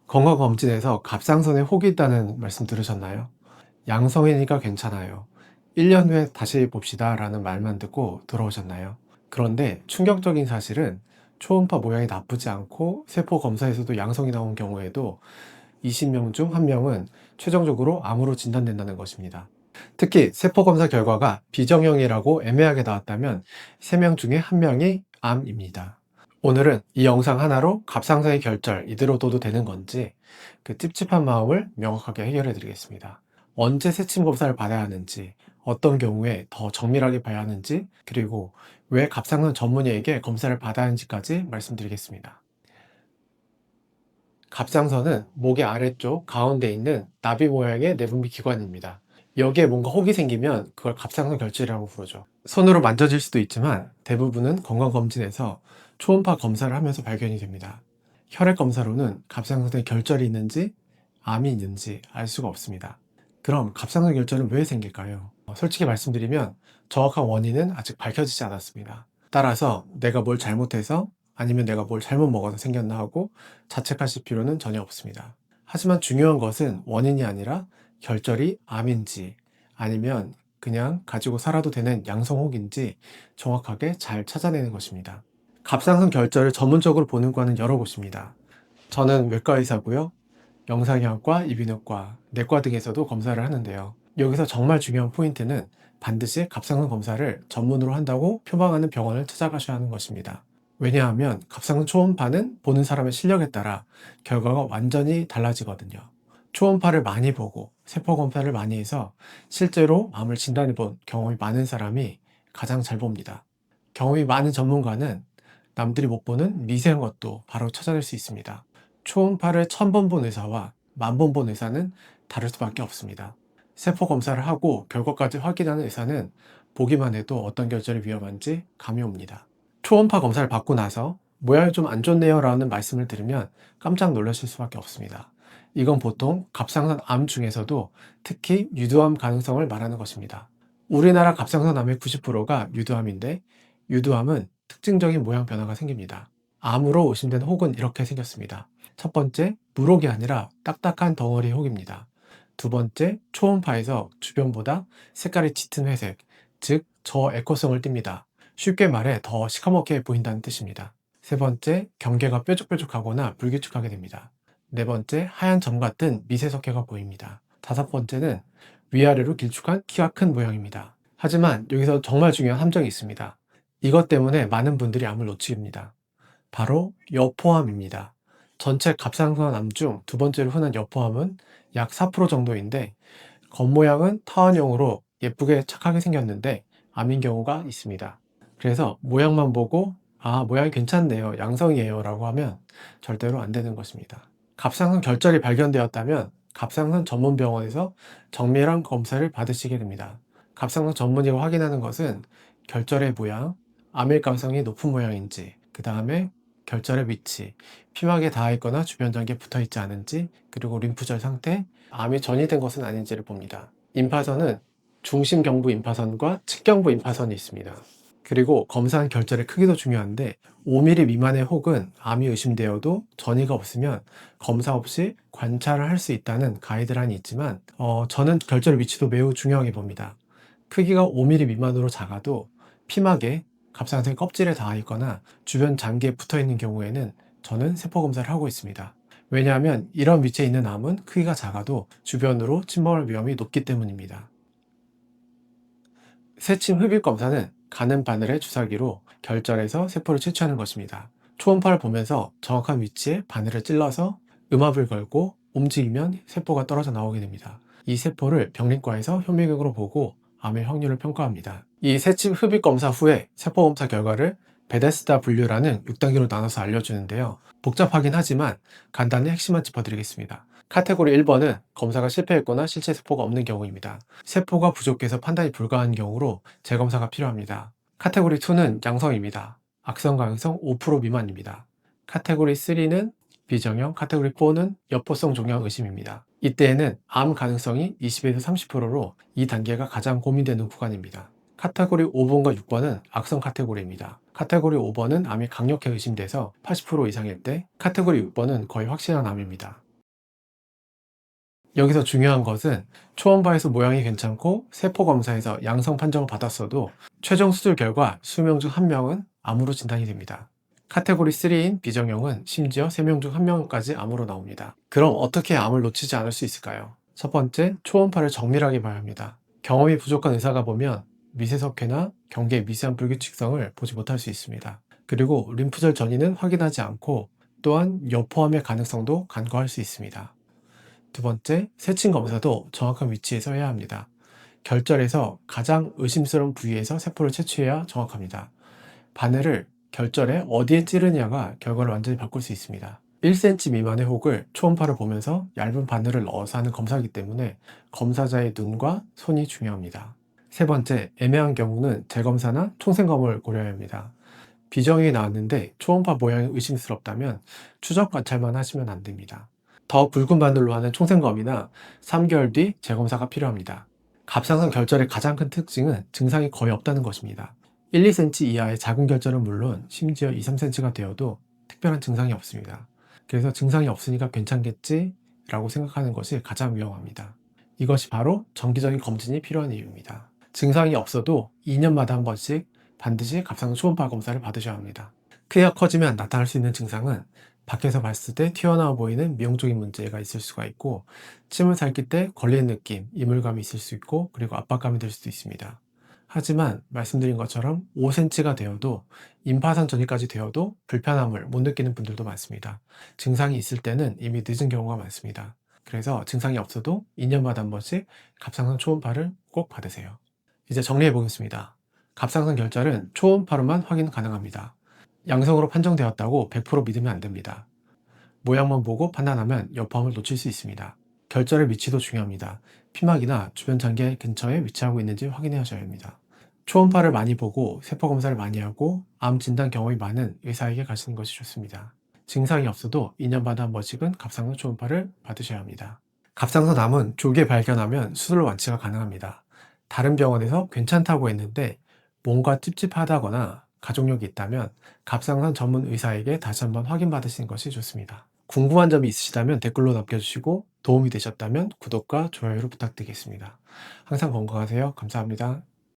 건강검진에서 갑상선에 혹이 있다는 말씀 들으셨나요? 양성이니까 괜찮아요. 1년 후에 다시 봅시다 라는 말만 듣고 돌아오셨나요? 그런데 충격적인 사실은 초음파 모양이 나쁘지 않고 세포 검사에서도 양성이 나온 경우에도 20명 중 1명은 최종적으로 암으로 진단된다는 것입니다. 특히 세포 검사 결과가 비정형이라고 애매하게 나왔다면 3명 중에 1명이 암입니다. 오늘은 이 영상 하나로 갑상선의 결절 이대로 둬도 되는 건지 그 찝찝한 마음을 명확하게 해결해 드리겠습니다. 언제 세침 검사를 받아야 하는지, 어떤 경우에 더 정밀하게 봐야 하는지, 그리고 왜 갑상선 전문의에게 검사를 받아야 하는지까지 말씀드리겠습니다. 갑상선은 목의 아래쪽 가운데 있는 나비 모양의 내분비 기관입니다. 여기에 뭔가 혹이 생기면 그걸 갑상선 결절이라고 부르죠. 손으로 만져질 수도 있지만 대부분은 건강검진에서 초음파 검사를 하면서 발견이 됩니다. 혈액 검사로는 갑상선에 결절이 있는지 암이 있는지 알 수가 없습니다. 그럼 갑상선 결절은 왜 생길까요? 솔직히 말씀드리면 정확한 원인은 아직 밝혀지지 않았습니다. 따라서 내가 뭘 잘못해서 아니면 내가 뭘 잘못 먹어서 생겼나 하고 자책하실 필요는 전혀 없습니다. 하지만 중요한 것은 원인이 아니라 결절이 암인지 아니면 그냥 가지고 살아도 되는 양성혹인지 정확하게 잘 찾아내는 것입니다. 갑상선 결절을 전문적으로 보는 과는 여러 곳입니다. 저는 외과 의사고요. 영상의학과, 이비인후과, 내과 등에서도 검사를 하는데요. 여기서 정말 중요한 포인트는 반드시 갑상선 검사를 전문으로 한다고 표방하는 병원을 찾아가셔야 하는 것입니다. 왜냐하면 갑상선 초음파는 보는 사람의 실력에 따라 결과가 완전히 달라지거든요. 초음파를 많이 보고 세포 검사를 많이 해서 실제로 암을 진단해 본 경험이 많은 사람이 가장 잘 봅니다. 경험이 많은 전문가는 남들이 못 보는 미세한 것도 바로 찾아낼 수 있습니다. 초음파를 1000번 본 의사와 10,000번 본 의사는 다를 수밖에 없습니다. 세포 검사를 하고 결과까지 확인하는 의사는 보기만 해도 어떤 결절이 위험한지 감이 옵니다. 초음파 검사를 받고 나서 모양이 좀 안 좋네요 라는 말씀을 들으면 깜짝 놀라실 수밖에 없습니다. 이건 보통 갑상선 암 중에서도 특히 유두암 가능성을 말하는 것입니다. 우리나라 갑상선 암의 90%가 유두암인데 유두암은 특징적인 모양 변화가 생깁니다. 암으로 의심된 혹은 이렇게 생겼습니다. 첫 번째, 물혹이 아니라 딱딱한 덩어리 혹입니다. 두 번째, 초음파에서 주변보다 색깔이 짙은 회색, 즉 저에코성을 띱니다. 쉽게 말해 더 시커멓게 보인다는 뜻입니다. 세 번째, 경계가 뾰족뾰족하거나 불규칙하게 됩니다. 네 번째, 하얀 점 같은 미세석회가 보입니다. 다섯 번째는 위아래로 길쭉한 키가 큰 모양입니다. 하지만 여기서 정말 중요한 함정이 있습니다. 이것 때문에 많은 분들이 암을 놓칩니다. 바로 여포암입니다. 전체 갑상선 암 중 두 번째로 흔한 여포암은 약 4% 정도인데 겉모양은 타원형으로 예쁘게 착하게 생겼는데 암인 경우가 있습니다. 그래서 모양만 보고 모양이 괜찮네요, 양성이에요 라고 하면 절대로 안 되는 것입니다. 갑상선 결절이 발견되었다면 갑상선 전문병원에서 정밀한 검사를 받으시게 됩니다. 갑상선 전문의가 확인하는 것은 결절의 모양, 암일 가능성이 높은 모양인지, 그 다음에 결절의 위치, 피막에 닿아 있거나 주변 장기에 붙어 있지 않은지, 그리고 림프절 상태, 암이 전이된 것은 아닌지를 봅니다. 임파선은 중심경부 임파선과 측경부 임파선이 있습니다. 그리고 검사한 결절의 크기도 중요한데 5mm 미만의 혹은 암이 의심되어도 전이가 없으면 검사 없이 관찰을 할 수 있다는 가이드라인이 있지만 저는 결절의 위치도 매우 중요하게 봅니다. 크기가 5mm 미만으로 작아도 피막에 갑상선 껍질에 닿아 있거나 주변 장기에 붙어 있는 경우에는 저는 세포 검사를 하고 있습니다. 왜냐하면 이런 위치에 있는 암은 크기가 작아도 주변으로 침몰할 위험이 높기 때문입니다. 세침 흡입 검사는 가는 바늘의 주사기로 결절에서 세포를 채취하는 것입니다. 초음파를 보면서 정확한 위치에 바늘을 찔러서 음압을 걸고 움직이면 세포가 떨어져 나오게 됩니다. 이 세포를 병리과에서 현미경으로 보고 암의 확률을 평가합니다. 이 세침 흡입 검사 후에 세포 검사 결과를 베데스다 분류라는 6단계로 나눠서 알려주는데요. 복잡하긴 하지만 간단히 핵심만 짚어드리겠습니다. 카테고리 1번은 검사가 실패했거나 실체 세포가 없는 경우입니다. 세포가 부족해서 판단이 불가한 경우로 재검사가 필요합니다. 카테고리 2는 양성입니다. 악성 가능성 5% 미만입니다. 카테고리 3는 비정형, 카테고리 4는 여포성 종양 의심입니다. 이때에는 암 가능성이 20에서 30%로 이 단계가 가장 고민되는 구간입니다. 카테고리 5번과 6번은 악성 카테고리입니다. 카테고리 5번은 암이 강력히 의심돼서 80% 이상일 때, 카테고리 6번은 거의 확실한 암입니다. 여기서 중요한 것은 초음파에서 모양이 괜찮고 세포 검사에서 양성 판정을 받았어도 최종 수술 결과 20명 중 1명은 암으로 진단이 됩니다. 카테고리 3인 비정형은 심지어 3명 중 1명까지 암으로 나옵니다. 그럼 어떻게 암을 놓치지 않을 수 있을까요? 첫 번째, 초음파를 정밀하게 봐야 합니다. 경험이 부족한 의사가 보면 미세석회나 경계의 미세한 불규칙성을 보지 못할 수 있습니다. 그리고 림프절 전이는 확인하지 않고 또한 여포암의 가능성도 간과할 수 있습니다. 두 번째, 세침 검사도 정확한 위치에서 해야 합니다. 결절에서 가장 의심스러운 부위에서 세포를 채취해야 정확합니다. 바늘을 결절에 어디에 찌르냐가 결과를 완전히 바꿀 수 있습니다. 1cm 미만의 혹을 초음파를 보면서 얇은 바늘을 넣어서 하는 검사이기 때문에 검사자의 눈과 손이 중요합니다. 세 번째, 애매한 경우는 재검사나 총생검을 고려해야 합니다. 비정형이 나왔는데 초음파 모양이 의심스럽다면 추적 관찰만 하시면 안 됩니다. 더 굵은 바늘로 하는 총생검이나 3개월 뒤 재검사가 필요합니다. 갑상선 결절의 가장 큰 특징은 증상이 거의 없다는 것입니다. 1, 2cm 이하의 작은 결절은 물론 심지어 2, 3cm가 되어도 특별한 증상이 없습니다. 그래서 증상이 없으니까 괜찮겠지 라고 생각하는 것이 가장 위험합니다. 이것이 바로 정기적인 검진이 필요한 이유입니다. 증상이 없어도 2년마다 한 번씩 반드시 갑상선 초음파 검사를 받으셔야 합니다. 크기가 커지면 나타날 수 있는 증상은 밖에서 봤을 때 튀어나와 보이는 미용적인 문제가 있을 수가 있고, 침을 삼킬 때 걸리는 느낌, 이물감이 있을 수 있고, 그리고 압박감이 들 수도 있습니다. 하지만 말씀드린 것처럼 5cm가 되어도 임파선 전이까지 되어도 불편함을 못 느끼는 분들도 많습니다. 증상이 있을 때는 이미 늦은 경우가 많습니다. 그래서 증상이 없어도 2년마다 한 번씩 갑상선 초음파를 꼭 받으세요. 이제 정리해 보겠습니다. 갑상선 결절은 초음파로만 확인 가능합니다. 양성으로 판정되었다고 100% 믿으면 안 됩니다. 모양만 보고 판단하면 여포암을 놓칠 수 있습니다. 결절의 위치도 중요합니다. 피막이나 주변 장기 근처에 위치하고 있는지 확인해 하셔야 합니다. 초음파를 많이 보고 세포 검사를 많이 하고 암 진단 경험이 많은 의사에게 가시는 것이 좋습니다. 증상이 없어도 2년마다 한 번씩은 갑상선 초음파를 받으셔야 합니다. 갑상선 암은 조기에 발견하면 수술로 완치가 가능합니다. 다른 병원에서 괜찮다고 했는데 뭔가 찝찝하다거나 가족력이 있다면 갑상선 전문 의사에게 다시 한번 확인받으시는 것이 좋습니다. 궁금한 점이 있으시다면 댓글로 남겨주시고 도움이 되셨다면 구독과 좋아요를 부탁드리겠습니다. 항상 건강하세요. 감사합니다.